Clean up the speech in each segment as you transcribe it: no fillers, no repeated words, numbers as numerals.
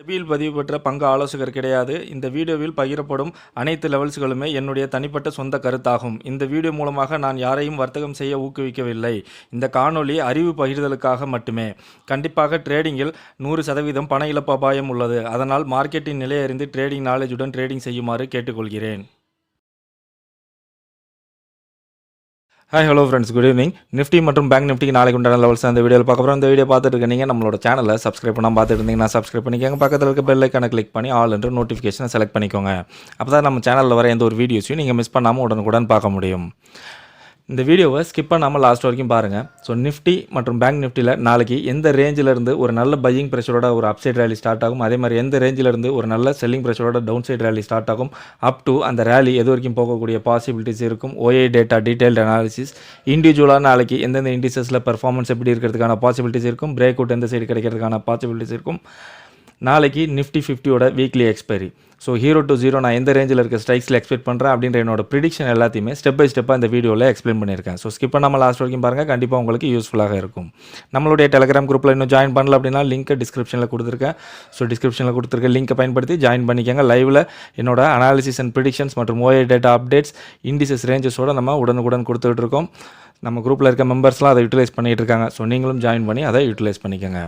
செபியில் பதிவு பெற்ற பங்கு ஆலோசகர் கிடையாது. இந்த வீடியோவில் பகிரப்படும் அனைத்து லெவல்ஸ்களுமே என்னுடைய தனிப்பட்ட சொந்த கருத்தாகும். இந்த வீடியோ மூலமாக நான் யாரையும் வர்த்தகம் செய்ய ஊக்குவிக்கவில்லை. இந்த காணொளி அறிவு பகிர்தலுக்காக மட்டுமே. கண்டிப்பாக ட்ரேடிங்கில் 100% பண இழப்பு அபாயம் உள்ளது. அதனால் மார்க்கெட்டின் நிலை அறிந்து ட்ரேடிங் நாலேஜுடன் ட்ரேடிங் செய்யுமாறு கேட்டுக்கொள்கிறேன். Hi hello friends, good evening. Nifty மற்றும் பேங்க் நிஃப்டிக்கு நாளைக்கு உண்டான லெவல்ஸ் அந்த வீடியோவில் பார்க்க போகிறோம். இந்த வீடியோ பார்த்துட்டு இருக்கீங்க நம்மளோட சேனலை சப்ஸ்கிரைப் பண்ணாமல் பார்த்துட்டு இருந்தீங்கன்னா சப்ஸ்கிரைப் பண்ணிக்கோங்க. பக்கத்தில் இருக்க பெல் ஐக்கானை கிளிக் பண்ணி ஆல் என்ற நோட்டிஃபிகேஷனை செலக்ட் பண்ணிக்கோங்க. அப்போ தான் நம்ம சேனலில் வர எந்த ஒரு வீடியோஸையும் நீங்கள் மிஸ் பண்ணாமல் உடனுக்குடன் பார்க்க முடியும். இந்த வீடியோவை ஸ்கிப் பண்ணாமல் லாஸ்ட் வரைக்கும் பாருங்கள். ஸோ நிஃப்டி மற்றும் பேங்க் நிஃப்டியில் நாளைக்கு எந்த ரேஞ்சிலிருந்து ஒரு நல்ல பையிங் ப்ரெஷரோட ஒரு அப்சைட் ரேலி ஸ்டார்ட் ஆகும், அதே மாதிரி எந்த ரேஞ்சிலிருந்து ஒரு நல்ல செல்லிங் ப்ரெஷரோட டவுன் சைட் ரேலி ஸ்டார்ட் ஆகும், அப் டு அந்த ரேலி எது வரைக்கும் போகக்கூடிய பாசிபிலிட்டிஸ் இருக்கும், ஓஏ டேட்டா டீடைல்டு அனாலிசிஸ், இண்டிவிஜுவலாக நாளைக்கு எந்தெந்த இண்டிசஸில் பெர்ஃபார்மன்ஸ் எப்படி இருக்கிறதுக்கான பாசிபிலிட்டிஸ் இருக்கும், பிரேக் அவுட் எந்த சைடு கிடைக்கிறதுக்கான பாசிபிலிட்டிஸ் இருக்கும், நாளைக்கு நிஃப்டி 50யோட வீக்லி எக்ஸ்பைரி, ஸோ 0 to 0 நான் எந்த ரேஞ்சில் இருக்க ஸ்ட்ரைக்ஸில் எக்ஸ்பெக்ட் பண்ணுறேன் அப்படின்ற என்னோட ப்ரிடிக்ஷன் எல்லாத்தையுமே ஸ்டெப் பை ஸ்டெப்பாக இந்த வீடியோவில் எக்ஸ்பிளைன் பண்ணியிருக்கேன். ஸோ ஸ்கிப் பண்ணாமல் லாஸ்ட் வரைக்கும் பாருங்கள், கண்டிப்பாக உங்களுக்கு யூஸ்ஃபுல்லாக இருக்கும். நம்மளுடைய டெலிகிராம் குரூப்பில் இன்னும் ஜாயின் பண்ணல அப்படின்னா லிங்க் டிஸ்கிரிப்ஷனில் கொடுத்துருக்கேன். ஸோ டிஸ்கிரிப்ஷனில் கொடுத்துருக்க லிங்கை பயன்படுத்தி ஜாயின் பண்ணிக்கோங்க. லைவில் என்னோட அனாலிசிஸ் அண்ட் ப்ரிடிக்ஷன்ஸ் மற்றும் ஓஏ டேட்டா அப்டேட்ஸ், இண்டிசஸ் ரேஞ்சஸோடு நம்ம உடனுக்குடன் கொடுத்துட்டு இருக்கோம். நம்ம குரூப்பில் இருக்க மெம்பர்ஸ்லாம் அதை யூட்டிலைஸ் பண்ணிகிட்டு இருக்காங்க. ஸோ நீங்களும் ஜாயின் பண்ணி அதை யூட்டிலைஸ் பண்ணிக்கோங்க.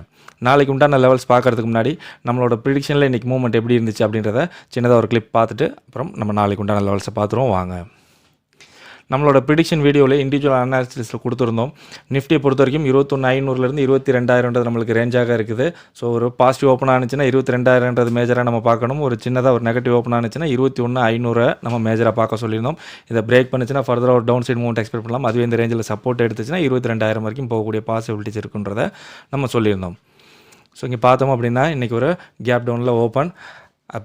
நாளைக்கு உண்டான லெவல்ஸ் பார்க்குறதுக்கு முன்னாடி நம்மளோட ப்ரிடிக்ஷனில் இன்றைக்கி மூவ்மெண்ட் எப்படி இருந்துச்சு அப்படின்றத சின்னதாக ஒரு கிளிப் பார்த்துட்டு அப்புறம் நம்ம நாளைக்கு உண்டான லெவல்ஸை பார்த்துருவோம் வாங்க. நம்மளோட ப்ரிடிக்ஷன் வீடியோவில் இண்டிவிஜுவல் அனாலிசிஸில் கொடுத்துருந்தோம். நிஃப்டியை பொறுத்த வரைக்கும் 21,500லேருந்து 22,000 நம்மளுக்கு ரேஞ்சாக இருக்குது. ஸோ ஒரு பாசிட்டிவ் ஓப்பன் ஆனிச்சுன்னா 22,000 மேஜராக நம்ம பார்க்கணும். ஒரு சின்னதாக ஒரு நெகட்டிவ் ஓப்பன் ஆனிச்சுன்னா 21,500 நம்ம மேஜராக பார்க்க சொல்லியிருந்தோம். இதை பிரேக் பண்ணிச்சுன்னா ஃபர்தராக ஒரு டவுன் சைட் மூவ்மெண்ட் எக்ஸ்பெக்ட் பண்ணலாம். அதுவே இந்த ரேஞ்சில் சப்போர்ட் எடுத்துச்சுன்னா 22,000 வரைக்கும் போகக்கூடிய பாசிபிலிட்டிஸ் இருக்குன்றதை நம்ம சொல்லியிருந்தோம். ஸோ இங்கே பார்த்தோம் அப்படின்னா இன்றைக்கி ஒரு கேப் டவுனில் ஓப்பன்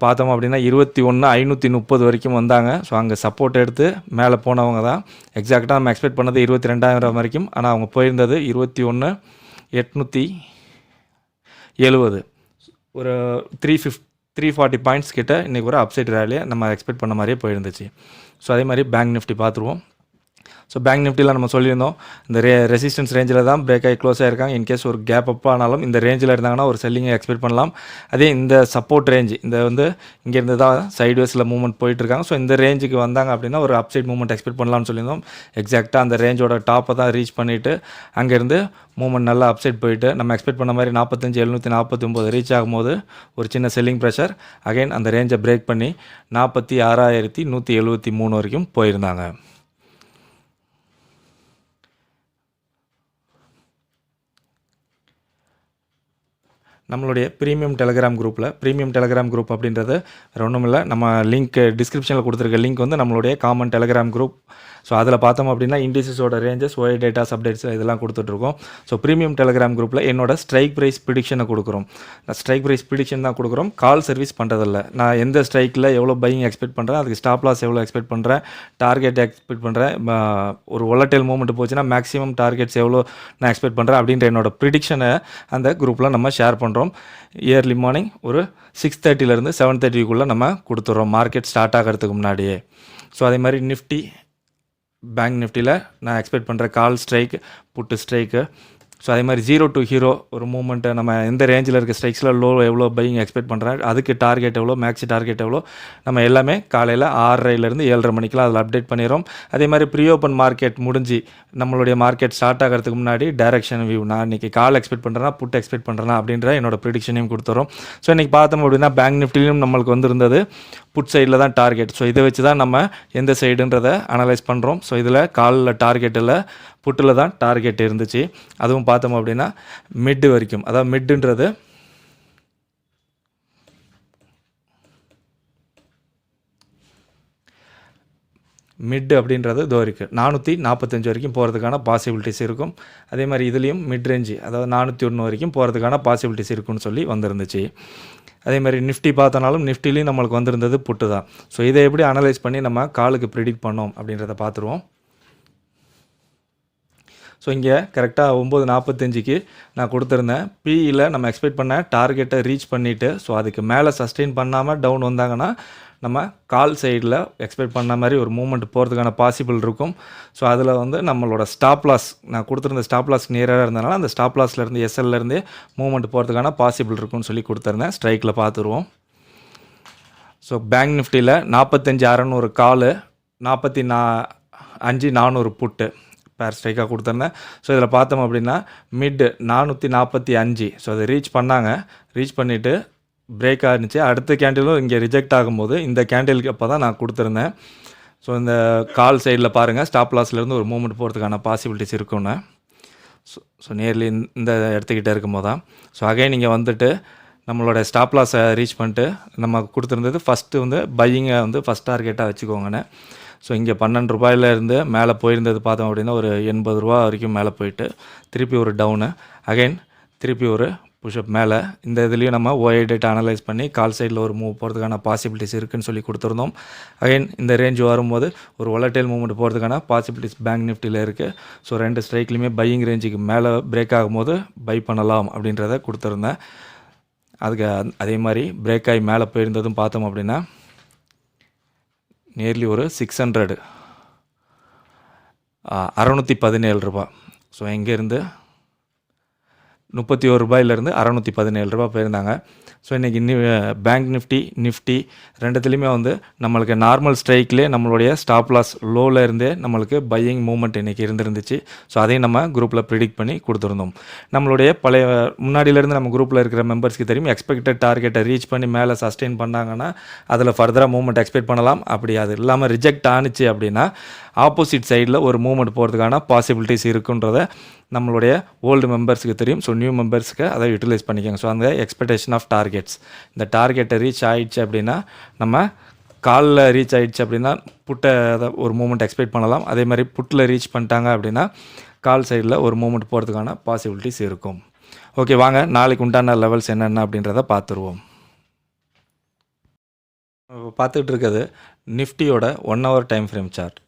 பார்த்தோம் அப்படின்னா 21,530 வரைக்கும் வந்தாங்க. ஸோ அங்கே சப்போர்ட் எடுத்து மேலே போனவங்க தான். எக்ஸாக்டாக நம்ம எக்ஸ்பெக்ட் பண்ணது 22,000 வரைக்கும். ஆனால் அவங்க போயிருந்தது 21,870, ஒரு 340 பாயிண்ட்ஸ் கிட்ட இன்றைக்கி ஒரு அப்சைட் ரேலியை நம்ம எக்ஸ்பெக்ட் பண்ண மாதிரியே போயிருந்துச்சு. ஸோ அதே மாதிரி பேங்க் நிஃப்டி பார்த்துருவோம். ஸோ பேங்க் நிஃப்டியில் நம்ம சொல்லியிருந்தோம் இந்த ரெசிஸ்டன்ஸ் ரேஞ்சில் தான் பிரேக் ஆகி க்ளோஸ் ஆகிருக்காங்க. இன்கேஸ் ஒரு கேப் அப் ஆனாலும் இந்த ரேஞ்சில் இருந்தாங்கன்னா ஒரு செல்லிங்கை எக்ஸ்பெக்ட் பண்ணலாம். அதே இந்த சப்போர்ட் ரேஞ்ச் இந்த இங்கேருந்து தான் சைட்வேஸில் மூவ்மெண்ட் போயிட்டுருக்காங்க. ஸோ இந்த ரேஞ்சுக்கு வந்தாங்க அப்படின்னா ஒரு அப்சைட் மூவ்மெண்ட் எக்ஸ்பெக்ட் பண்ணலாம்னு சொல்லியிருந்தோம். எக்ஸாக்டாக அந்த ரேஞ்சோட டாப்பை தான் ரீச் பண்ணிவிட்டு அங்கேருந்து மூவ்மெண்ட் நல்லா அப்சைட் போயிட்டு நம்ம எக்ஸ்பெக்ட் பண்ண மாதிரி 45,749 ரீச் ஆகும்போது ஒரு சின்ன செல்லிங் ப்ரெஷர் அகைன் அந்த ரேஞ்சை பிரேக் பண்ணி 46,173 வரைக்கும் போயிருந்தாங்க. நம்மளுடைய ப்ரீமியம் டெலிகிராம் குரூப் அப்படின்றது வேறு ஒன்றும் இல்லை. நம்ம லிங்க் டிஸ்கிரிப்ஷனில் கொடுத்துருக்க லிங்க் நம்மளுடைய காமன் டெலிகிராம் குரூப். ஸோ அதில் பார்த்தோம் அப்படின்னா இண்டிசஸோட ரேஞ்சஸ், ஓஏ டேட்டாஸ், அப்டேட்ஸ் இதெல்லாம் கொடுத்துட்ருக்கோம். ஸோ ப்ரீமியம் டெலிகிராம் குரூப்பில் என்னோட ஸ்ட்ரைக் ப்ரைஸ் ப்ரிடிக்ஷனை கொடுக்குறோம். ஸ்ட்ரைக் ப்ரைஸ் ப்ரிடிக்ஷன் தான் கொடுக்குறோம், கால் சர்வீஸ் பண்ணுறதில்ல. நான் எந்த ஸ்ட்ரைக்கில் எவ்வளோ பையிங் எக்ஸ்பெக்ட் பண்ணுறேன், அதுக்கு ஸ்டாப் லாஸ் எவ்வளோ எக்ஸ்பெக்ட் பண்ணுறேன், டார்கெட் எக்ஸ்பெக்ட் பண்ணுறேன், ஒரு volatile மூவ்மெண்ட் போச்சுன்னா மேக்ஸிமம் டார்கெட்ஸ் எவ்வளோ நான் எக்ஸ்பெக்ட் பண்ணுறேன் அப்படின்ற என்னோட ப்ரிடிக்ஷனை அந்த குரூப்பில் நம்ம ஷேர் பண்ணுறோம். இயர்லி மார்னிங் ஒரு 6:30லேருந்து 7:30க்குள்ளே நம்ம கொடுத்துட்றோம், மார்க்கெட் ஸ்டார்ட் ஆகிறதுக்கு முன்னாடியே. ஸோ அதே மாதிரி நிஃப்டி பேங்க் நிஃப்டியில் நான் எக்ஸ்பெக்ட் பண்ணுற கால் ஸ்ட்ரைக், புட்டு ஸ்ட்ரைக்கு, ஸோ அதே மாதிரி 0 to 0 ஒரு மூமெண்ட்டை நம்ம எந்த ரேஞ்சில் இருக்க ஸ்ட்ரைக்ஸில் லோ எவ்வளோ பையிங் எக்ஸ்பெக்ட் பண்ணுறேன், அதுக்கு டார்கெட் எவ்வளோ, மேக்ஸி டார்கெட் எவ்வளோ, நம்ம எல்லாமே காலையில் 6:30லேருந்து 7:30 மணிக்கெலாம் அதில் அப்டேட் பண்ணிடுறோம். அதே மாதிரி ப்ரீ ஓப்பன் மார்க்கெட் முடிஞ்சு நம்மளுடைய மார்க்கெட் ஸ்டார்ட் ஆகிறதுக்கு முன்னாடி டைரக்ஷன் வியூ, நான் இன்றைக்கி கால் எக்ஸ்பெக்ட் பண்ணுறேன்னா புட் எக்ஸ்பெக்ட் பண்ணுறேன்னா அப்படின்ற என்னோட ப்ரிடிக்ஷனையும் கொடுத்துறோம். ஸோ இன்றைக்கி பார்த்தோம் அப்படின்னா பேங்க் நிஃப்டிலையும் நம்மளுக்கு இருந்தது புட் சைடில் தான் டார்கெட். ஸோ இதை வச்சு தான் நம்ம எந்த சைடுன்றதை அனலைஸ் பண்ணுறோம். ஸோ இதில் காலில் டார்கெட் இல்லை, புட்டில் தான் டார்கெட் இருந்துச்சு. அதுவும் பார்த்தோம் அப்படின்னா மிட் வரைக்கும், அதாவது மிட்டுன்றது அப்படின்றது இதோ இருக்குது 445 வரைக்கும் போகிறதுக்கான பாசிபிலிட்டிஸ் இருக்கும். அதே மாதிரி இதுலேயும் மிட் ரேஞ்சு, அதாவது 401 வரைக்கும் போகிறதுக்கான பாசிபிலிட்டிஸ் இருக்குன்னு சொல்லி வந்துருந்துச்சு. அதே மாதிரி நிஃப்டி பார்த்தனாலும் நிஃப்டிலையும் நம்மளுக்கு வந்திருந்தது புட்டு தான். ஸோ இதை எப்படி அனலைஸ் பண்ணி நம்ம காலுக்கு ப்ரிடிக்ட் பண்ணோம் அப்படின்றத பார்த்துருவோம். ஸோ இங்கே கரெக்டாக 9:45க்கு நான் கொடுத்துருந்தேன். பிஇயில் நம்ம எக்ஸ்பெக்ட் பண்ண டார்கெட்டை ரீச் பண்ணிவிட்டு ஸோ அதுக்கு மேலே சஸ்டெயின் பண்ணாமல் டவுன் வந்தாங்கன்னா நம்ம கால் சைடில் எக்ஸ்பெக்ட் பண்ண மாதிரி ஒரு மூவ்மெண்ட் போகிறதுக்கான பாசிபிள் இருக்கும். ஸோ அதில் வந்து நம்மளோட ஸ்டாப் லாஸ் நான் கொடுத்துருந்த ஸ்டாப் லாஸ் நியராக இருந்தனால அந்த ஸ்டாப் லாஸ்லேருந்து எஸ்எல்லேருந்தே மூவ்மெண்ட் போகிறதுக்கான பாசிபிள் இருக்கும்னு சொல்லி கொடுத்துருந்தேன். ஸ்ட்ரைக்கில் பார்த்துருவோம். ஸோ பேங்க் நிஃப்டியில் 45,600 காலு, 45,400 புட்டு பேர் ஸ்ட்ரைக்காக கொடுத்துருந்தேன். ஸோ இதில் பார்த்தோம் அப்படின்னா மிட் 445. ஸோ அதை ரீச் பண்ணாங்க. ரீச் பண்ணிவிட்டு பிரேக் ஆகிருந்துச்சு. அடுத்த கேண்டிலும் இங்கே ரிஜெக்ட் ஆகும்போது இந்த கேண்டிலுக்கு அப்போ தான் நான் கொடுத்துருந்தேன். ஸோ இந்த கால் சைடில் பாருங்கள், ஸ்டாப் லாஸ்லேருந்து ஒரு மூவ்மெண்ட் போகிறதுக்கான பாசிபிலிட்டிஸ் இருக்குன்னு. ஸோ நியர்லி இந்த இடத்துக்கிட்ட இருக்கும்போது தான். ஸோ அகைன் நீங்கள் வந்துட்டு நம்மளோட ஸ்டாப் லாஸை ரீச் பண்ணிட்டு நம்ம கொடுத்துருந்தது ஃபஸ்ட்டு வந்து பையிங்கை வந்து ஃபஸ்ட் டார்கெட்டாக வச்சுக்கோங்கண்ணே. ஸோ இங்கே 12 ரூபாயிலேருந்து மேலே போயிருந்தது பார்த்தோம் அப்படின்னா ஒரு 80 ரூபா வரைக்கும் மேலே போயிட்டு திருப்பி ஒரு டவுனு, அகைன் திருப்பி ஒரு புஷ்அப் மேலே. இந்த இதுலேயும் நம்ம ஓஐ டேட்டா அனலைஸ் பண்ணி கால் சைடில் ஒரு மூவ் போகிறதுக்கான பாசிபிலிட்டிஸ் இருக்குதுன்னு சொல்லி கொடுத்துருந்தோம். அகைன் இந்த ரேஞ்ச் வரும்போது ஒரு வொலடைல் மூவ்மெண்ட் போகிறதுக்கான பாசிபிலிட்டிஸ் பேங்க் நிஃப்டியில் இருக்குது. ஸோ 2 ஸ்ட்ரைக்லையுமே பையிங் ரேஞ்சுக்கு மேலே பிரேக் ஆகும்போது பை பண்ணலாம் அப்படின்றத கொடுத்துருந்தேன். அதுக்கு அதே மாதிரி பிரேக் ஆகி மேலே போயிருந்ததும் பார்த்தோம் அப்படின்னா நியர்லி ஒரு 617 ரூபா. ஸோ இங்கேருந்து 31 ரூபாயிலேருந்து 617 ரூபா போயிருந்தாங்க. ஸோ இன்றைக்கி பேங்க் நிஃப்டி ரெண்டுத்துலேயுமே வந்து நம்மளுக்கு நார்மல் ஸ்ட்ரைக்லேயே நம்மளுடைய ஸ்டாப் லாஸ் லோவில் இருந்தே நம்மளுக்கு பையிங் மூவ்மெண்ட் இன்றைக்கி இருந்துருந்துச்சு. ஸோ அதையும் நம்ம குரூப்பில் ப்ரிடிக்ட் பண்ணி கொடுத்துருந்தோம். நம்மளுடைய பழைய முன்னாடியிலேருந்து நம்ம குரூப்பில் இருக்கிற மெம்பர்ஸ்க்கு தெரியும், எக்ஸ்பெக்டட் டார்கெட்டை ரீச் பண்ணி மேலே சஸ்டெயின் பண்ணாங்கன்னா அதில் ஃபர்தராக மூவ்மெண்ட் எக்ஸ்பெக்ட் பண்ணலாம். அப்படி அது இல்லாமல் ரிஜெக்ட் ஆனிச்சு அப்படின்னா ஆப்போசிட் சைடில் ஒரு மூவ்மெண்ட் போகிறதுக்கான பாசிபிலிட்டிஸ் இருக்குன்றத நம்மளுடைய ஓல்டு மெம்பர்ஸுக்கு தெரியும். ஸோ நியூ மெம்பர்ஸுக்கு அதை யூட்டிலைஸ் பண்ணிக்கோங்க. ஸோ அந்த எக்ஸ்பெக்டேஷன் ஆஃப் டார்கெட்ஸ், இந்த டார்கெட்டை ரீச் ஆகிடுச்சு அப்படின்னா நம்ம காலில் ரீச் ஆகிடுச்சு அப்படின்னா புட்டை ஒரு மூவ்மெண்ட் எக்ஸ்பெக்ட் பண்ணலாம். அதே மாதிரி புட்டில் ரீச் பண்ணிட்டாங்க அப்படின்னா கால் சைடில் ஒரு மூவ்மெண்ட் போகிறதுக்கான பாசிபிலிட்டிஸ் இருக்கும். ஓகே, வாங்க நாளைக்கு உண்டான லெவல்ஸ் என்னென்ன அப்படின்றத பார்த்துருவோம். பார்த்துட்டு இருக்கிறது நிஃப்டியோட 1 hour time frame chart.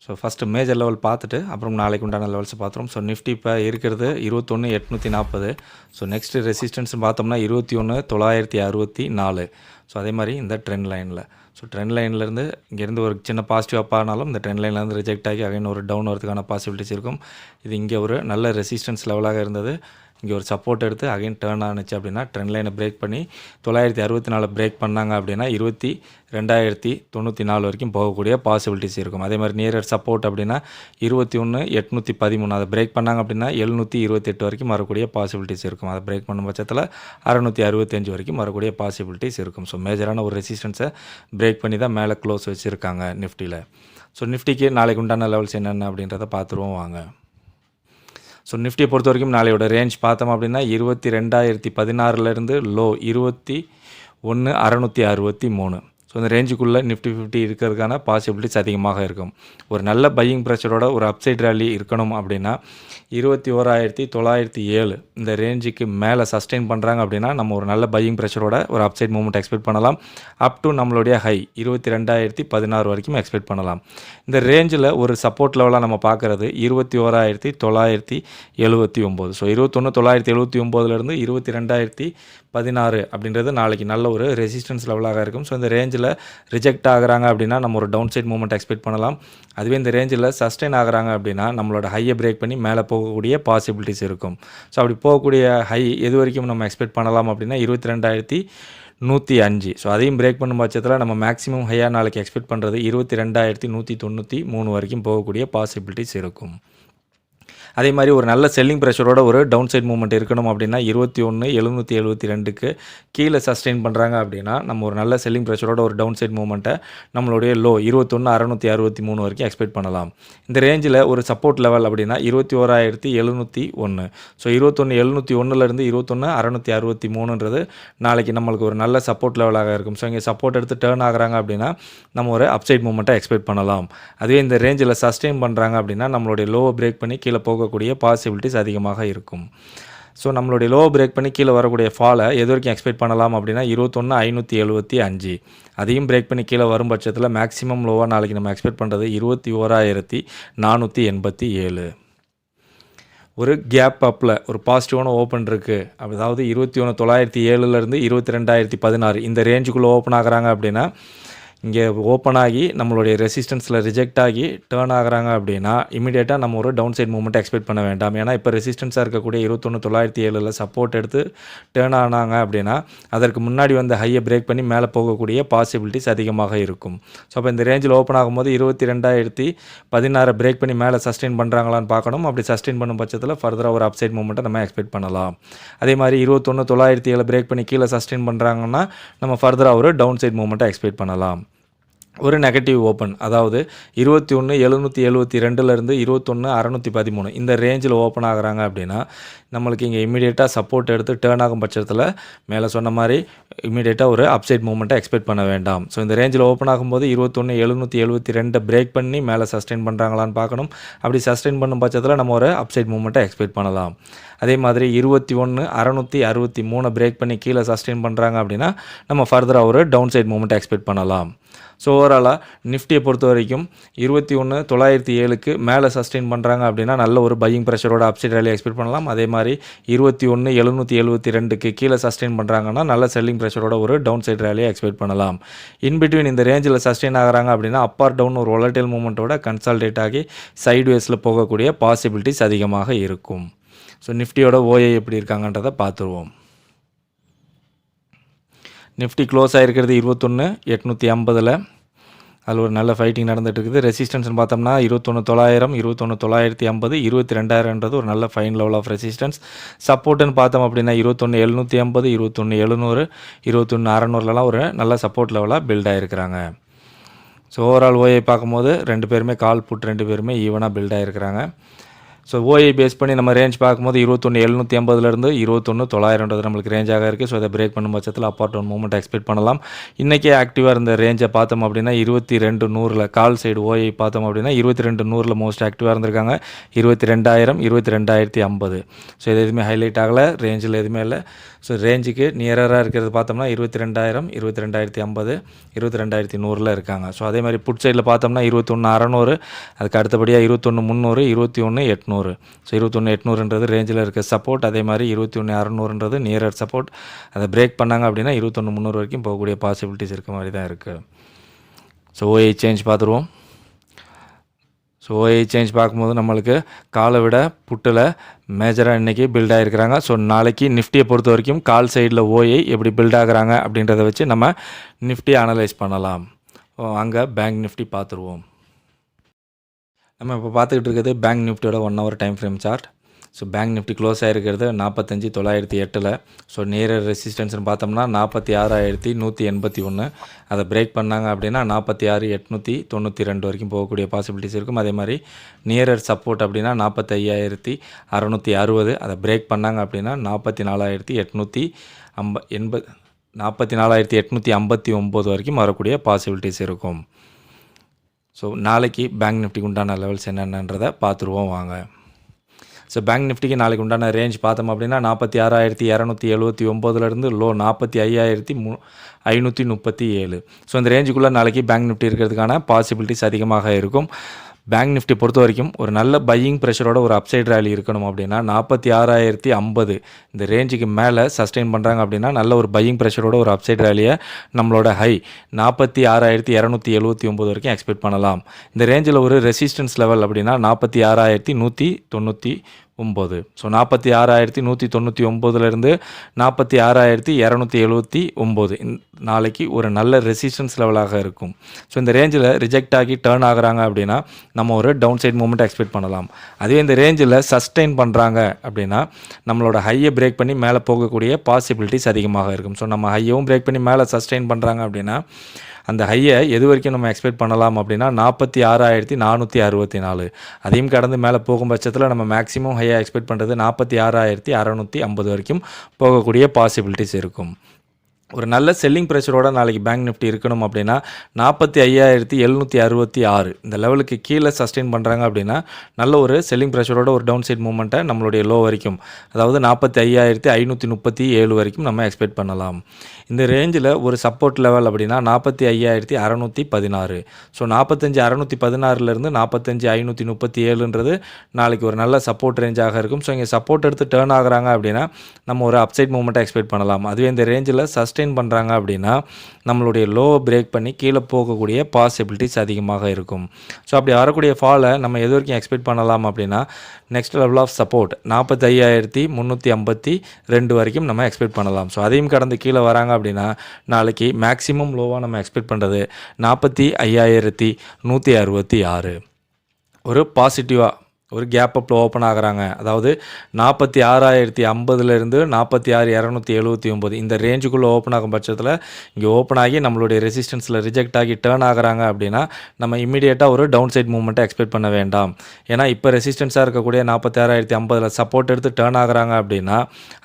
So first major level பார்த்துட்டு அப்புறம் நாளைக்கு உண்டான லெவல்ஸ் பார்த்துருவோம். ஸோ நிஃப்டி இப்போ இருக்கிறது 21,840. ஸோ நெக்ஸ்ட்டு ரெசிஸ்டன்ஸ்னு பார்த்தோம்னா 21,964. ஸோ அதே மாதிரி இந்த ட்ரெண்ட் லைனில், ஸோ ட்ரெண்ட் லைன்லேருந்து இங்கேருந்து ஒரு சின்ன பாசிட்டிவ் அப் ஆனாலும் இந்த ட்ரெண்ட் லைன்லேருந்து ரிஜெக்ட் ஆகி அகைன் ஒரு டவுன் வரதுக்கான பாசிபிலிட்டிஸ் இருக்கும். இது இங்கே ஒரு நல்ல ரெசிஸ்டன்ஸ் லெவலாக இருந்தது. இங்கே ஒரு சப்போர்ட் எடுத்து அகைன் டேர்ன் ஆனிச்சு அப்படின்னா ட்ரெண்ட் லைனை பிரேக் பண்ணி 964 பிரேக் பண்ணாங்க அப்படின்னா 22,094 வரைக்கும் போகக்கூடிய பாசிபிலிட்டிஸ் இருக்கும். அதே மாதிரி நியரர் சப்போர்ட் அப்படின்னா 21,813 அதை பிரேக் பண்ணாங்க அப்படின்னா 728 வரைக்கும் வரக்கூடிய பாசிபிலிட்டிஸ் இருக்கும். அதை பிரேக் பண்ணும் பட்சத்தில் 665 வரைக்கும் வரக்கூடிய பாசிபிலிட்டிஸ் இருக்கும். ஸோ மேஜரான ஒரு ரெசிஸ்டன்ஸை பிரேக் பண்ணி தான் மேலே க்ளோஸ் வச்சுருக்காங்க நிஃப்டியில். ஸோ நிஃப்டிக்கு நாளைக்கு உண்டான லெவல்ஸ் என்னென்ன அப்படின்றத பார்த்துருவோம் வாங்க. ஸோ நிஃப்டியை பொறுத்த வரைக்கும் நாளையோட ரேஞ்ச் பார்த்தோம் அப்படின்னா 22,016 லோ 21,663. ஸோ இந்த ரேஞ்சுக்குள்ளே நிஃப்டி 50 இருக்கிறதுக்கான பாசிபிலிட்டிஸ் அதிகமாக இருக்கும். ஒரு நல்ல பையிங் ப்ரெஷரோட ஒரு அப்சைட் ரேலி இருக்கணும் அப்படின்னா 21,907 இந்த ரேஞ்சுக்கு மேலே சஸ்டெயின் பண்ணுறாங்க அப்படின்னா நம்ம ஒரு நல்ல பையிங் ப்ரெஷரோட ஒரு அப்சைட் மூவ்மெண்ட் எக்ஸ்பெக்ட் பண்ணலாம். அப் டு நம்மளுடைய ஹை 22,016 வரைக்கும் எக்ஸ்பெக்ட் பண்ணலாம். இந்த ரேஞ்சில் ஒரு சப்போர்ட் லெவலாக நம்ம பார்க்குறது 21,979. ஸோ 21,979 22,016 அப்படின்றது நாளைக்கு நல்ல ஒரு ரெசிஸ்டன்ஸ் லெவலாக இருக்கும். ஸோ இந்த ரேஞ்சில் ரிஜெக்ட் ஆகுறாங்க அப்படின்னா நம்ம ஒரு டவுன் சைட் மூவ்மெண்ட் எக்ஸ்பெக்ட் பண்ணலாம். அதுவே இந்த ரேஞ்சில் சஸ்டெயின் ஆகுறாங்க அப்படின்னா நம்மளோட ஹையை பிரேக் பண்ணி மேலே போகக்கூடிய பாசிபிலிட்டிஸ் இருக்கும். ஸோ அப்படி போகக்கூடிய ஹை எது வரைக்கும் நம்ம எக்ஸ்பெக்ட் பண்ணலாம் அப்படின்னா 22,105. ஸோ அதையும் பிரேக் பண்ணும் பட்சத்தில் நம்ம மேக்ஸிமம் ஹையாக நாளைக்கு எக்ஸ்பெக்ட் பண்ணுறது 22,193 வரைக்கும் போகக்கூடிய பாசிபிலிட்டிஸ் இருக்கும். அதே மாதிரி ஒரு நல்ல செல்லிங் ப்ரெஷரோட ஒரு டவுன் சைட் மூவ்மெண்ட் இருக்கணும் அப்படின்னா 21,772 கீழே சஸ்டெயின் பண்ணுறாங்க அப்படின்னா நம்ம ஒரு நல்ல செல்லிங் ப்ரெஷரோட ஒரு டவுன் சைட் மூவ்மெண்ட்டை நம்மளுடைய லோ 21,663 வரைக்கும் எக்ஸ்பெக்ட் பண்ணலாம். இந்த ரேஞ்சில் ஒரு சப்போர்ட் லெவல் அப்படின்னா 21,701. ஸோ 21,701 21,663 நாளைக்கு நம்மளுக்கு ஒரு நல்ல சப்போர்ட் லெவலாக இருக்கும். ஸோ இங்கே சப்போர்ட் எடுத்து டேர்ன் ஆகுறாங்க அப்படின்னா நம்ம ஒரு அப்சைட் மூவ்மெண்ட்டை எக்ஸ்பெக்ட் பண்ணலாம். அதுவே இந்த ரேஞ்சில் சஸ்டெயின் பண்ணுறாங்க அப்படின்னா நம்மளுடைய லோவை பிரேக் பண்ணி கீழே போகக்கூடிய பாசிபிலிட்டிஸ் அதிகமாக இருக்கும். ஸோ நம்மளுடைய லோ பிரேக் பண்ணி கீழே வரக்கூடிய ஃபாலை எது வரைக்கும் எக்ஸ்பெக்ட் பண்ணலாம் அப்படின்னா 21,575. அதையும் பிரேக் பண்ணி கீழே வரும் பட்சத்தில் மேக்ஸிமம் லோவாக நாளைக்கு நம்ம எக்ஸ்பெக்ட் பண்ணுறது 21,487. ஒரு கேப் அப்பில் ஒரு பாசிட்டிவான ஓப்பன் இருக்குது. அதாவது 21,907லேருந்து 22,016 இந்த ரேஞ்சுக்குள்ளே ஓப்பன் ஆகுறாங்க அப்படின்னா, இங்கே ஓப்பன் ஆகி நம்மளுடைய ரெசிஸ்டன்ஸில் ரிஜெக்ட் ஆகி டேர்ன் ஆகுறாங்க அப்படின்னா இமீடியட்டாக நம்ம ஒரு டவுன் சைட் மூவ்மெண்ட் எக்ஸ்பெக்ட் பண்ண வேண்டாம். ஏன்னா இப்போ ரெசிஸ்டன்ஸாக இருக்கக்கூடிய 21,907 சப்போர்ட் எடுத்து டேர்ன் ஆனாங்க அப்படின்னா அதற்கு முன்னாடி வந்து ஹையை பிரேக் பண்ணி மேலே போகக்கூடிய பாசிபிலிட்டிஸ் அதிகமாக இருக்கும். ஸோ அப்போ இந்த ரேஞ்சில் ஓப்பன் ஆகும்போது 22,016 பிரேக் பண்ணி மேலே சஸ்டெயின் பண்ணுறாங்களான்னு பார்க்கணும். அப்படி சஸ்டெயின் பண்ணும் பட்சத்தில் ஃபர்தராக ஒரு அப்சைட் மூவ்மெண்ட்டை நம்ம எக்ஸ்பெக்ட் பண்ணலாம். அதே மாதிரி 21,907 பிரேக் பண்ணி கீழே சஸ்டெயின் பண்ணுறாங்கன்னா நம்ம ஃபர்தராக ஒரு டவுன் சைட் மூவ்மெண்ட்டை எக்ஸ்பெக்ட் பண்ணலாம். ஒரு நெகட்டிவ் ஓப்பன், அதாவது 21,772லேருந்து 21,613 இந்த ரேஞ்சில் ஓப்பன் ஆகுறாங்க அப்படின்னா நம்மளுக்கு இங்கே இமீடியட்டாக சப்போர்ட் எடுத்து டேர்ன் ஆகும் பட்சத்தில் மேலே சொன்ன மாதிரி இமீடியட்டாக ஒரு அப்சைட் மூவ்மெண்ட்டை எக்ஸ்பெக்ட் பண்ண வேண்டாம். ஸோ இந்த ரேஞ்சில் ஓப்பன் ஆகும்போது 21,772 பிரேக் பண்ணி மேலே சஸ்டெயின் பண்ணுறாங்களான்னு பார்க்கணும். அப்படி சஸ்டெயின் பண்ணும் பட்சத்தில் நம்ம ஒரு அப்சைட் மூவ்மெண்ட்டை எக்ஸ்பெக்ட் பண்ணலாம். அதே மாதிரி 21,663 பிரேக் பண்ணி கீழே சஸ்டெயின் பண்ணுறாங்க அப்படின்னா நம்ம ஃபர்தராக ஒரு டவுன் சைட் மூவ்மெண்ட்டை எக்ஸ்பெக்ட் பண்ணலாம். ஸோ ஓவராலாக நிஃப்டியை பொறுத்த வரைக்கும் 21,907க்கு மேலே சஸ்டெயின் பண்ணுறாங்க அப்படின்னா நல்ல ஒரு பையிங் ப்ரெஷரோட அப்சைட் ரேலி எக்ஸ்பெக்ட் பண்ணலாம். அதே மாதிரி 21,772க்கு கீழே சஸ்டெயின் பண்ணுறாங்கன்னா நல்ல செல்லிங் ப்ரெஷரோட ஒரு டவுன் சைட் ரேலியை எக்ஸ்பெக்ட் பண்ணலாம். இன்பிட்வீன் இந்த ரேஞ்சில் சஸ்டெயின் ஆகிறாங்க அப்படின்னா அப் ஆர் டவுன் ஒரு வாலடைல் மூவ்மெண்ட்டோட கன்சால்டேட் ஆகி சைட்வேஸில் போகக்கூடிய பாசிபிலிட்டிஸ் அதிகமாக இருக்கும். ஸோ நிஃப்டியோட ஓஏ எப்படி இருக்காங்கன்றதை பார்த்துருவோம். நிஃப்டி க்ளோஸ் ஆகிருக்கிறது 21,850. அதில் ஒரு நல்ல ஃபைட்டிங் நடந்துகிட்டு இருக்குது. ரெசிஸ்டன்ஸ்னு பார்த்தோம்னா 21,900, 21,950, 22,000ன்றது ஒரு நல்ல ஃபைன் லெவல் ஆஃப் ரெசிஸ்டன்ஸ். சப்போர்ட்டுன்னு பார்த்தோம் அப்படின்னா 21,750, 21,700, 21,600லாம் ஒரு நல்ல சப்போர்ட் லெவலாக பில்ட் ஆகிருக்கிறாங்க. ஸோ ஓவரால் ஓஏ பார்க்கும்போது ரெண்டு பேருமே கால் புட் ரெண்டு பேருமே ஈவனாக பில்ட் ஆகிருக்கிறாங்க. ஸோ ஓஏ பேஸ் பண்ணி நம்ம ரேஞ்ச் பார்க்கும்போது 21,750லேருந்து 21,900 நம்மளுக்கு ரேஞ்சாக இருக்குது. ஸோ அதை பிரேக் பண்ணும் பட்சத்தில் அப்பார்ட் டவுன் மூவ்மெண்ட் எக்ஸ்பெக்ட் பண்ணலாம். இன்றைக்கே ஆக்டிவாக இருந்த ரேஞ்சை பார்த்தோம் அப்படின்னா 22,100 கால் சைடு ஓஏ பார்த்தோம் அப்படின்னா 22,100 மோஸ்ட் ஆக்டிவாக இருந்திருக்காங்க. 22,000, 22,050. ஸோ இது எதுவுமே ஹைலைட் ஆகலை, ரேஞ்சில் எதுவுமே இல்லை. ஸோ ரேஞ்சுக்கு நியராக இருக்கிறது பார்த்தோம்னா 22,000, 22,050, 22,100 இருக்காங்க. ஸோ அதே மாதிரி புட் சைடில் பார்த்தோம்னா 21,600, அதுக்கு அடுத்தபடியாக 21,300, 21,800. ஸோ 21,800ன்றது ரேஞ்சில் இருக்க சப்போர்ட். அதே மாதிரி 21,600ன்றது நியரர் சப்போர்ட். அதை பிரேக் பண்ணாங்க அப்படின்னா 21,300 வரைக்கும் போகக்கூடிய பாசிபிலிட்டிஸ் இருக்க மாதிரி தான் இருக்குது. ஸோ ஓஏ சேஞ்ச் பார்த்துருவோம். ஸோ ஓஏ சேஞ்ச் பார்க்கும்போது நம்மளுக்கு காலை விட புட்டில் மேஜராக இன்றைக்கி பில்ட் ஆகிருக்கிறாங்க. ஸோ நாளைக்கு நிஃப்டியை பொறுத்த வரைக்கும் கால் சைடில் ஓஏ எப்படி பில்ட் ஆகுறாங்க அப்படின்றத வச்சு நம்ம நிஃப்டியை அனலைஸ் பண்ணலாம். அங்கே பேங்க் நிஃப்டி பார்த்துருவோம். நம்ம இப்போ பார்த்துக்கிட்டு இருக்கிறது பேங்க் நிஃப்டியோட 1 hour time frame chart. So bank Nifty close ஆகிருக்கிறது 45,908. ஸோ நியர் ரெசிஸ்டன்ஸ்னு பார்த்தோம்னா 46,181. அதை பிரேக் பண்ணாங்க அப்படின்னா 46,892 வரைக்கும் போகக்கூடிய பாசிபிலிட்டிஸ் இருக்கும். அதே மாதிரி நியரர் சப்போர்ட் அப்படின்னா 45,660. அதை பிரேக் பண்ணாங்க அப்படின்னா 44,859 வரைக்கும் வரக்கூடிய பாசிபிலிட்டிஸ் இருக்கும். ஸோ நாளைக்கு பேங்க் நிஃப்டிக்கு உண்டான லெவல்ஸ் என்னென்னன்றதை பார்த்துருவோம் வாங்க. ஸோ பேங்க் நிஃப்டிக்கு நாளைக்கு உண்டான ரேஞ்ச் பார்த்தோம் அப்படின்னா 46,279லேருந்து லோ 45,537. ஸோ இந்த ரேஞ்சுக்குள்ளே நாளைக்கு பேங்க் நிஃப்டி இருக்கிறதுக்கான பாசிபிலிட்டிஸ் அதிகமாக இருக்கும். பேங்க் நிஃப்டி பொறுத்த வரைக்கும் ஒரு நல்ல பையிங் ப்ரெஷரோட ஒரு அப்சைட் ரேலி இருக்கணும் அப்படின்னா 46,050 இந்த ரேஞ்சுக்கு மேலே சஸ்டெயின் பண்ணுறாங்க அப்படின்னா நல்ல ஒரு பையிங் ப்ரெஷரோட ஒரு அப்சைட் ரேலியை நம்மளோட ஹை 46,279 வரைக்கும் எக்ஸ்பெக்ட் பண்ணலாம். இந்த ரேஞ்சில் ஒரு ரெசிஸ்டன்ஸ் லெவல் அப்படின்னா 46,199. ஸோ 46,199லேருந்து 46,279 நாளைக்கு ஒரு நல்ல ரெசிஸ்டன்ஸ் லெவலாக இருக்கும். ஸோ இந்த ரேஞ்சில் ரிஜெக்ட் ஆகி டேர்ன் ஆகுறாங்க அப்படின்னா நம்ம ஒரு டவுன் சைட் மூவ்மெண்ட் எக்ஸ்பெக்ட் பண்ணலாம். அதுவே இந்த ரேஞ்சில் சஸ்டெயின் பண்ணுறாங்க அப்படின்னா நம்மளோட ஹையை பிரேக் பண்ணி மேலே போகக்கூடிய பாசிபிலிட்டிஸ் அதிகமாக இருக்கும். ஸோ நம்ம ஹையவும் பிரேக் பண்ணி மேலே சஸ்டெயின் பண்ணுறாங்க அப்படின்னா அந்த ஹையை எது வரைக்கும் நம்ம எக்ஸ்பெக்ட் பண்ணலாம் அப்படின்னா 46,464. அதையும் கடந்து மேலே போகும் பட்சத்தில் நம்ம மேக்ஸிமம் ஹையை எக்ஸ்பெக்ட் பண்ணுறது 46,650 வரைக்கும் போகக்கூடிய பாசிபிலிட்டிஸ் இருக்கும். ஒரு நல்ல செல்லிங் ப்ரெஷரோட நாளைக்கு பேங்க் நிஃப்டி இருக்கணும் அப்படின்னா 45,766 இந்த லெவலுக்கு கீழே சஸ்டெயின் பண்ணுறாங்க அப்படின்னா நல்ல ஒரு செல்லிங் ப்ரெஷரோட ஒரு டவுன் சைட் மூமெண்ட்டை நம்மளுடைய லோ வரைக்கும், அதாவது 45,537 வரைக்கும் நம்ம எக்ஸ்பெக்ட் பண்ணலாம். இந்த ரேஞ்சில் ஒரு சப்போர்ட் லெவல் அப்படின்னா 45,616. ஸோ 45,616லேருந்து 45,537ன்றது நாளைக்கு ஒரு நல்ல சப்போர்ட் ரேஞ்சாக இருக்கும். ஸோ இங்கே சப்போர்ட் எடுத்து டேர்ன் ஆகுறாங்க அப்படின்னா நம்ம ஒரு அப்சைட் மூமெண்ட்டை எக்ஸ்பெக்ட் பண்ணலாம். அதுவே இந்த ரேஞ்சில் சஸ்டெயின் பண்ணுறாங்க அப்படின்னா நம்மளுடைய லோவை பிரேக் பண்ணி கீழே போகக்கூடிய பாசிபிலிட்டிஸ் அதிகமாக இருக்கும். ஸோ அப்படி வரக்கூடிய ஃபாலை நம்ம எது வரைக்கும் எக்ஸ்பெக்ட் பண்ணலாம் அப்படின்னா நெக்ஸ்ட் லெவல் ஆஃப் சப்போர்ட் 45,352 வரைக்கும் நம்ம எக்ஸ்பெக்ட் பண்ணலாம். ஸோ அதையும் கடந்து கீழே வராங்க அப்படின்னா நாளைக்கு மேக்ஸிமம் லோவாக நம்ம எக்ஸ்பெக்ட் பண்ணுறது 45,166. ஒரு பாசிட்டிவாக ஒரு கேப் அப்பில் ஓப்பன் ஆகுறாங்க, அதாவது 46,050லேருந்து 46,279 இந்த ரேஞ்சுக்குள்ளே ஓப்பன் ஆகும் பட்சத்தில் இங்கே ஓப்பன் ஆகி நம்மளுடைய ரெசிஸ்டன்ஸில் ரிஜெக்ட் ஆகி டேர்ன் ஆகுறாங்க அப்படின்னா நம்ம இம்மிடியேட்டாக ஒரு டவுன் சைட் மூவ்மெண்ட்டை எக்ஸ்பெக்ட் பண்ண வேண்டாம். ஏன்னா இப்போ ரெசிஸ்டன்ஸாக இருக்கக்கூடிய 46,050 சப்போர்ட் எடுத்து டேர்ன் ஆகுறாங்க அப்படின்னா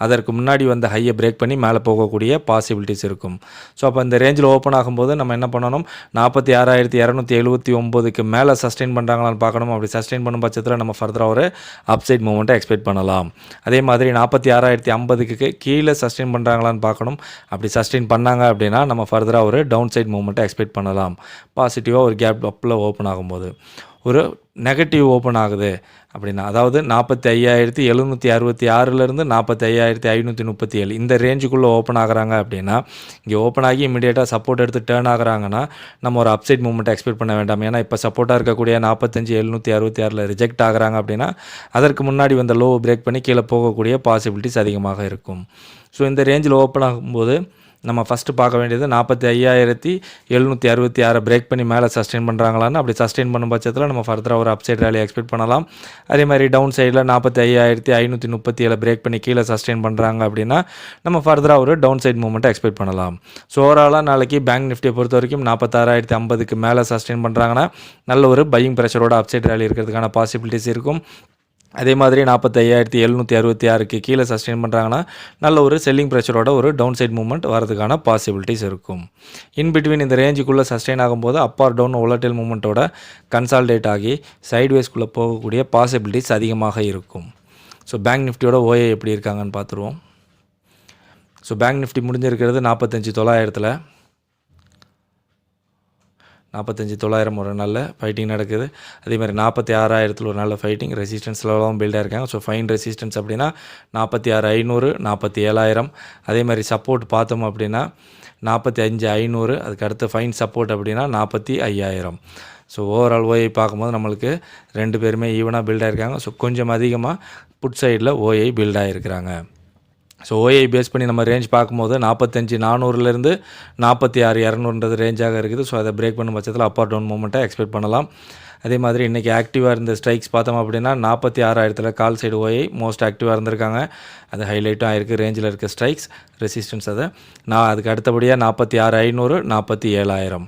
அதற்கு முன்னாடி வந்து ஹையை பிரேக் பண்ணி மேலே போகக்கூடிய பாசிபிலிட்டிஸ் இருக்கும். ஸோ அப்போ இந்த ரேஞ்சில் ஓப்பன் ஆகும்போது நம்ம என்ன பண்ணணும், 46,279க்கு மேலே சஸ்டெயின் பண்ணுறாங்களான்னு பார்க்கணும். அப்படி சஸ்டெயின் பண்ணும் பட்சத்தில் நம்ம ஃபர்தராக ஒரு அப்சைட் மூமெண்ட்டை எக்ஸ்பெக்ட் பண்ணலாம். அதே மாதிரி 46,050க்கு கீழே சஸ்டெயின் பண்ணுறாங்களான்னு பார்க்கணும். அப்படி சஸ்டெயின் பண்ணாங்க அப்படின்னா நம்ம ஃபர்தராக ஒரு டவுன் சைட் மூமெண்ட்டை எக்ஸ்பெக்ட் பண்ணலாம். பாசிட்டிவாக ஒரு கேப் அப்பில் ஓப்பன் ஆகும்போது ஒரு நெகட்டிவ் ஓப்பன் ஆகுது அப்படின்னா, அதாவது 45,766லேருந்து 45,537 இந்த ரேஞ்சுக்குள்ளே ஓப்பன் ஆகுறாங்க அப்படின்னா இங்கே ஓப்பன் ஆகி இமீடியட்டாக சப்போர்ட் எடுத்து டேர்ன் ஆகுறாங்கன்னா நம்ம ஒரு அப்சைட் மூவ்மெண்ட்டை எக்ஸ்பெக்ட் பண்ண வேண்டாம். ஏன்னா இப்போ சப்போர்ட்டாக இருக்கக்கூடிய 45,766 ரிஜெக்ட் ஆகுறாங்க அப்படின்னா அதற்கு முன்னாடி வந்த லோவை பிரேக் பண்ணி கீழே போகக்கூடிய பாசிபிலிட்டிஸ் அதிகமாக இருக்கும். ஸோ இந்த ரேஞ்சில் ஓப்பன் ஆகும்போது நம்ம ஃபஸ்ட்டு பார்க்க வேண்டியது 45,766 பிரேக் பண்ணி மேலே சஸ்டெயின் பண்ணுறாங்களான்னு. அப்படி சஸ்டெயின் பண்ணும் பட்சத்தில் நம்ம ஃபர்தராக ஒரு அப்சைட் ரேலி எக்ஸ்பெக்ட் பண்ணலாம். அதே மாதிரி டவுன் சைடில் 45,537 பிரேக் பண்ணி கீழே சஸ்டெயின் பண்ணுறாங்க அப்படின்னா நம்ம ஃபர்தராக ஒரு டவுன் சைட் மூவ்மெண்ட்டை எக்ஸ்பெக்ட் பண்ணலாம். ஸோ ஓவராலாக நாளைக்கு பேங்க் நிஃப்டியை பொறுத்த வரைக்கும் 46,050க்கு மேலே சஸ்டெயின் பண்ணுறாங்கன்னா நல்ல ஒரு பையிங் ப்ரெஷரோட அப்சைட் ரேலி இருக்கிறதுக்கான பாசிபிலிட்டிஸ் இருக்கும். அதே மாதிரி 45,766க்கு கீழே சஸ்டெயின் பண்ணுறாங்கன்னா நல்ல ஒரு செல்லிங் ப்ரெஷரோட ஒரு டவுன் சைட் மூவ்மெண்ட் வரதுக்கான பாசிபிலிட்டிஸ் இருக்கும். இன்பிட்வீன் இந்த ரேஞ்சுக்குள்ளே சஸ்டெயின் ஆகும்போது up are down volatile மூவ்மெண்ட்டோட consolidated ஆகி சைட்வேஸ்க்குள்ளே போகக்கூடிய பாசிபிலிட்டிஸ் அதிகமாக இருக்கும். ஸோ பேங்க் நிஃப்டியோட ஓஏ எப்படி இருக்காங்கன்னு பார்த்துருவோம். So bank Nifty முடிஞ்சிருக்கிறது 45,900. 45,900 ஒரு நல்ல ஃபைட்டிங் நடக்குது. அதேமாதிரி 46,000 ஒரு நல்ல ஃபைட்டிங் ரெசிஸ்டன்ஸ் லெவலும் பில்ட் ஆகிருக்காங்க. ஸோ ஃபைன் ரெசிஸ்டன்ஸ் அப்படின்னா 46,500, 47,000. அதே மாதிரி சப்போர்ட் பார்த்தோம் அப்படின்னா 45,500. அதுக்கு அடுத்து ஃபைன் சப்போர்ட் அப்படின்னா 45,000. ஸோ ஓவரால் ஓஐ பார்க்கும்போது நம்மளுக்கு ரெண்டு பேருமே ஈவனாக பில்ட் ஆகிருக்காங்க. ஸோ கொஞ்சம் அதிகமாக புட் சைடில் ஓஐ பில்ட் ஆகிருக்கிறாங்க. ஸோ ஓஐ பேஸ் பண்ணி நம்ம ரேஞ்ச் பார்க்கும்போது 45,400லேருந்து 46,200 ரேஞ்சாக இருக்குது. ஸோ அதை பிரேக் பண்ணும் பட்சத்தில் அப் ஆர் டவுன் மூவ்மெண்ட்டை எக்ஸ்பெக்ட் பண்ணலாம். அதே மாதிரி இன்றைக்கி ஆக்டிவாக இருந்த ஸ்ட்ரைக்ஸ் பார்த்தோம் அப்படின்னா 46,000 கால் சைடு ஓஐ மோஸ்ட் ஆக்டிவாக இருந்திருக்காங்க. அது ஹைலைட்டும் ஆகிருக்கு. ரேஞ்சில் இருக்க ஸ்ட்ரைக்ஸ் ரெசிஸ்டன்ஸ் அதை அதுக்கு அடுத்தபடியாக 46,500, 47,000.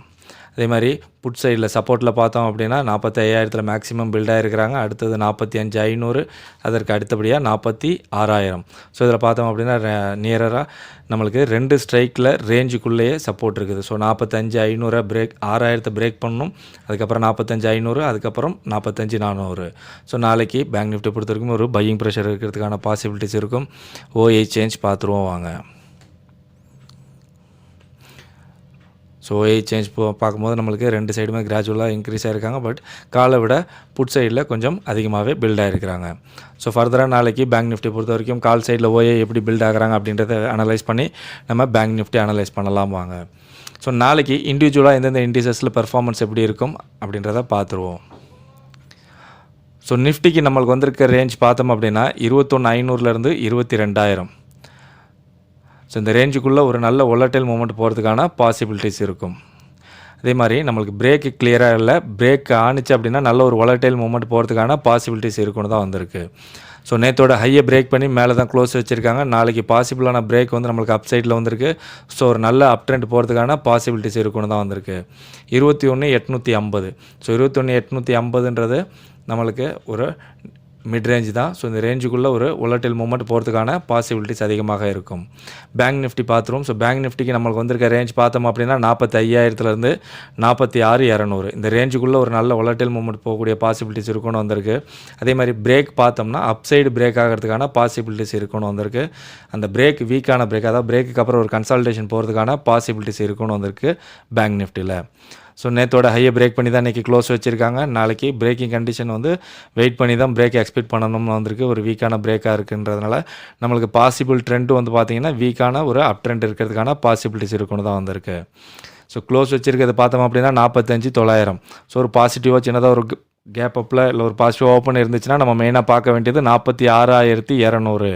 அதே மாதிரி புட் சைடில் சப்போர்ட்டில் பார்த்தோம் அப்படின்னா 45,000 மேக்ஸிமம் பில்ட் ஆகிருக்கிறாங்க. அடுத்தது 45,500, அதற்கு அடுத்தபடியாக 46,000. ஸோ இதில் பார்த்தோம் அப்படின்னா நியராக நம்மளுக்கு ரெண்டு ஸ்ட்ரைக்கில் ரேஞ்சுக்குள்ளேயே சப்போர்ட் இருக்குது. ஸோ 45,500 பிரேக் 6,000 பிரேக் பண்ணணும். அதுக்கப்புறம் 45,500, அதுக்கப்புறம் 45,400. ஸோ நாளைக்கு பேங்க் நிஃப்டி பொறுத்த வரைக்கும் ஒரு பையிங் ப்ரெஷர் இருக்கிறதுக்கான பாசிபிலிட்டிஸ் இருக்கும். ஓஏ சேஞ்ச் பார்த்துருவோம் வாங்க. ஸோ ஓஏ சேஞ்ச் பார்க்கும்போது நம்மளுக்கு ரெண்டு சைடுமே கிராஜுவலாக இன்க்ரீஸ் ஆகிருக்காங்க. பட் காலை விட புட் சைடில் கொஞ்சம் அதிகமாகவே பில்ட் ஆகிருக்கிறாங்க. ஸோ ஃபர்தராக நாளைக்கு பேங்க் நிஃப்டி பொறுத்த வரைக்கும் கால் சைடில் ஓஏ எப்படி பில்ட் ஆகுறாங்க அப்படின்றத அனலைஸ் பண்ணி நம்ம பேங்க் நிஃப்டி அனலைஸ் பண்ணலாம் வாங்க. ஸோ நாளைக்கு இண்டிவிஜுவலாக எந்தெந்த இண்டிசஸில் பெர்ஃபார்மன்ஸ் எப்படி இருக்கும் அப்படின்றத பார்த்துருவோம். ஸோ நிஃப்டிக்கு நம்மளுக்கு வந்திருக்க ரேஞ்ச் பார்த்தோம் அப்படின்னா 21,500லேருந்து 22,000. ஸோ இந்த ரேஞ்சுக்குள்ளே ஒரு நல்ல வோலடைல் மூவ்மெண்ட் போகிறதுக்கான பாசிபிலிட்டிஸ் இருக்கும். அதே மாதிரி நம்மளுக்கு பிரேக்கு கிளியராக இல்லை, பிரேக் ஆணிச்சு அப்படின்னா நல்ல ஒரு வோலடைல் மூவ்மெண்ட் போகிறதுக்கான பாசிபிலிட்டிஸ் இருக்குன்னு தான் வந்திருக்கு. ஸோ நேற்றோட ஹையை பிரேக் பண்ணி மேலே தான் க்ளோஸ் வச்சுருக்காங்க. நாளைக்கு பாசிபிளான பிரேக் வந்து நம்மளுக்கு அப் சைடில் வந்திருக்கு. ஸோ ஒரு நல்ல அப் ட்ரெண்ட் போகிறதுக்கான பாசிபிலிட்டிஸ் இருக்குன்னு தான் வந்திருக்கு. 21,850. ஸோ 21,850ன்றது நம்மளுக்கு ஒரு மிட் ரேஞ்ச் தான். ஸோ இந்த ரேஞ்சுக்குள்ளே ஒரு volatile மூவ்மெண்ட் போகிறதுக்கான பாசிபிலிட்டிஸ் அதிகமாக இருக்கும். பேங்க் நிஃப்டி பார்த்துருவோம். ஸோ பேங்க் நிஃப்டிக்கு நம்மளுக்கு வந்திருக்க ரேஞ்ச் பார்த்தோம் அப்படின்னா 45,000 46,200 இந்த ரேஞ்சுக்குள்ளே ஒரு நல்ல volatile மூவ்மெண்ட் போகக்கூடிய பாசிபிலிட்டிஸ் இருக்குன்னு வந்திருக்கு. அதே மாதிரி பிரேக் பார்த்தோம்னா அப்சைடு பிரேக் ஆகிறதுக்கான பாசிபிலிட்டிஸ் இருக்குன்னு வந்திருக்கு. அந்த பிரேக் வீக்கான பிரேக், அதாவது பிரேக்குக்கு அப்புறம் ஒரு கன்சால்டேஷன் போகிறதுக்கான பாசிபிலிட்டிஸ் இருக்குன்னு வந்திருக்கு பேங்க் நிஃப்டியில். ஸோ நேற்றோட ஹையை பிரேக் பண்ணி தான் இன்றைக்கி க்ளோஸ் வச்சுருக்காங்க. நாளைக்கு பிரேக்கிங் கண்டிஷன் வந்து வெயிட் பண்ணி தான் பிரேக் எக்ஸ்பெக்ட் பண்ணணும்னு வந்திருக்கு. ஒரு வீக்கான பிரேக்காக இருக்குன்றதுனால நம்மளுக்கு பாசிபிள் ட்ரெண்டு வந்து பார்த்திங்கன்னா வீக்கான ஒரு அப் ட்ரெண்ட் இருக்கிறதுக்கான பாசிபிலிட்டிஸ் இருக்குன்னு தான் வந்திருக்கு. ஸோ க்ளோஸ் வச்சுருக்கிறது பார்த்தோம் அப்படின்னா 45,900. ஸோ ஒரு பாசிட்டிவாக சின்னதாக ஒரு கேப் அப்பில் இல்லை ஒரு பாசிட்டிவ் ஓப்பன் இருந்துச்சுன்னா நம்ம மெயினாக பார்க்க வேண்டியது 46,200.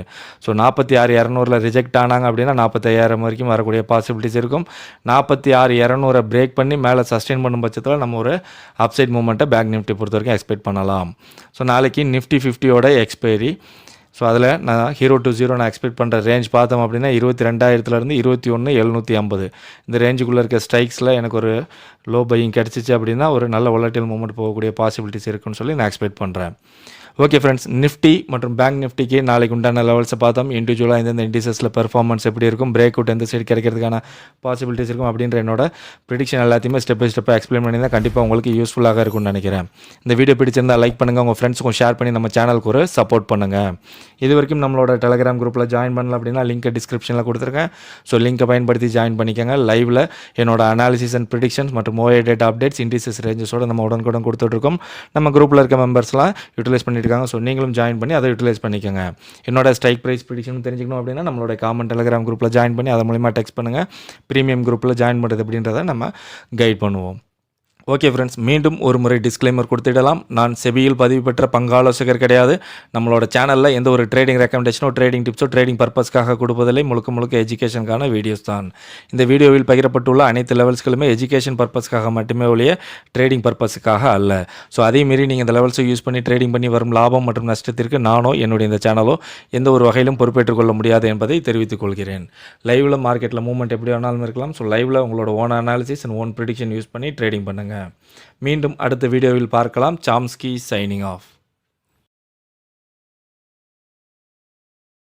ஸோ 46,200 ரிஜெக்ட் ஆனாங்க அப்படின்னா 45,000 வரைக்கும் வரக்கூடிய பாசிபிலிட்டிஸ் இருக்கும். 46,200 பிரேக் பண்ணி மேலே சஸ்டெயின் பண்ணும் பட்சத்தில் நம்ம ஒரு அப்சைட் மூவ்மெண்ட்டை பேங்க் நிஃப்டி பொறுத்த வரைக்கும் எக்ஸ்பெக்ட் பண்ணலாம். ஸோ நாளைக்கு நிஃப்டி 50யோட எக்ஸ்பைரி. ஸோ அதில் நான் 0 நான் எக்ஸ்பெக்ட் பண்ணுற ரேஞ்ச் பார்த்தோம் அப்படின்னா 22,000 21,750 இந்த ரேஞ்சுக்குள்ளே இருக்க ஸ்ட்ரைக்ஸில் எனக்கு ஒரு லோ பையிங் கிடச்சிச்சு அப்படின்னா ஒரு நல்ல volatile மூவ்மெண்ட் போகக்கூடிய பாசிபிலிட்டிஸ் இருக்குன்னு சொல்லி நான் எக்ஸ்பெக்ட் பண்ணுறேன். ஓகே ஃப்ரெண்ட்ஸ், நிஃப்டி மற்றும் பேங்க் நிஃப்டிக்கு நாளைக்கு உண்டான லெவல்ஸை பார்த்தோம். இண்டிவிஜுவலாக எந்தெந்த இண்டிசஸில் பெர்ஃபார்மன்ஸ் எப்படி இருக்கும், பிரேக் அவுட் எந்த சைடு கிடைக்கிறதுக்கான பாசிபிலிட்டிஸ் இருக்கும் அப்படின்ற என்னோட ப்ரிடிக்ஷன் எல்லாத்தையுமே ஸ்டெப் பை ஸ்டெப்பாக எக்ஸ்பிளைன் பண்ணி தான் கண்டிப்பாக உங்களுக்கு யூஸ்ஃபுல்லாக இருக்கும்னு நினைக்கிறேன். இந்த வீடியோ பிடிச்சிருந்தால் லைக் பண்ணுங்கள், உங்கள் ஃப்ரெண்ட்ஸுக்கும் ஷேர் பண்ணி நம்ம சேனலுக்கு ஒரு சப்போர்ட் பண்ணுங்கள். இது வரைக்கும் நம்மளோட டெலிகிராம் குரூப்பில் ஜாயின் பண்ணல அப்படின்னா லிங்க்கை டிஸ்கிரிப்ஷனில் கொடுத்துருக்கேன். ஸோ லிங்க்கை பயன்படுத்தி ஜாயின் பண்ணிக்கோங்க. லைவில் என்னோட அனாலிசிஸ் அண்ட் ப்ரிடிக்ஷன்ஸ் மற்றும் ஓஏ டேட்டா அப்டேட்ஸ் இண்டிசஸ் ரேஞ்சஸோட நம்ம உடனுக்குடன் கொடுத்துட்ருக்கோம். நம்ம குரூப்பில் இருக்க மெம்பர்ஸ்லாம் யூட்டிலைஸ் பண்ணியிருக்காங்க. ஸோ நீங்களும் ஜாயின் பண்ணி அதை யூட்டிலைஸ் பண்ணிக்கோங்க. என்னோட ஸ்ட்ரைக் ப்ரைஸ் ப்ரிடிக்ஷன் தெரிஞ்சுக்கணும் அப்படின்னா நம்மளோட காமன் டெலிகிராம் குரூப்பில் ஜாயின் பண்ணி அதன் மூலிமா டெக்ஸ்ட் பண்ணுங்கள். ப்ரீமியம் குரூப்பில் ஜாயின் பண்ணுறது அப்படின்றத நம்ம கைட் பண்ணுவோம். ஓகே ஃப்ரெண்ட்ஸ், மீண்டும் ஒரு முறை டிஸ்க்ளைமர் கொடுத்துடலாம். நான் செபியில் பதிவு பெற்ற பங்காலோசகர் கிடையாது. நம்மளோட சேனலில் எந்த ஒரு ட்ரேடிங் ரெக்கமெண்டேஷனோ ட்ரேடிங் டிப்ஸோ ட்ரேடிங் பர்பஸ்க்காக கொடுப்பதில்லை. முழுக்க எஜுகேஷனுக்கான வீடியோஸ் தான். இந்த வீடியோவில் பகிரப்பட்டுள்ள அனைத்து லெவல்ஸ்களுமே எஜுகேஷன் பர்பஸ்க்காக மட்டுமே ஒழிய ட்ரேடிங் பர்பஸுக்காக அல்ல. ஸோ அதே மாரி நீங்கள் இந்த லெவல்ஸை யூஸ் பண்ணி ட்ரேடிங் பண்ணி வரும் லாபம் மற்றும் நஷ்டத்திற்கு நானோ என்னுடைய இந்த சேனலோ எந்த ஒரு வகையிலும் பொறுப்பேற்றுக் கொள்ள முடியாது என்பதை தெரிவித்துக் கொள்கிறேன். லைவில் மார்க்கெட்டில் மூவ்மெண்ட் எப்படி வேணாலும் இருக்கலாம். ஸோ லைவில் உங்களோட own analysis and own prediction use பண்ணி ட்ரேடிங் பண்ணுங்கள். மீண்டும் அடுத்த வீடியோவில் பார்க்கலாம். Chomsky signing off.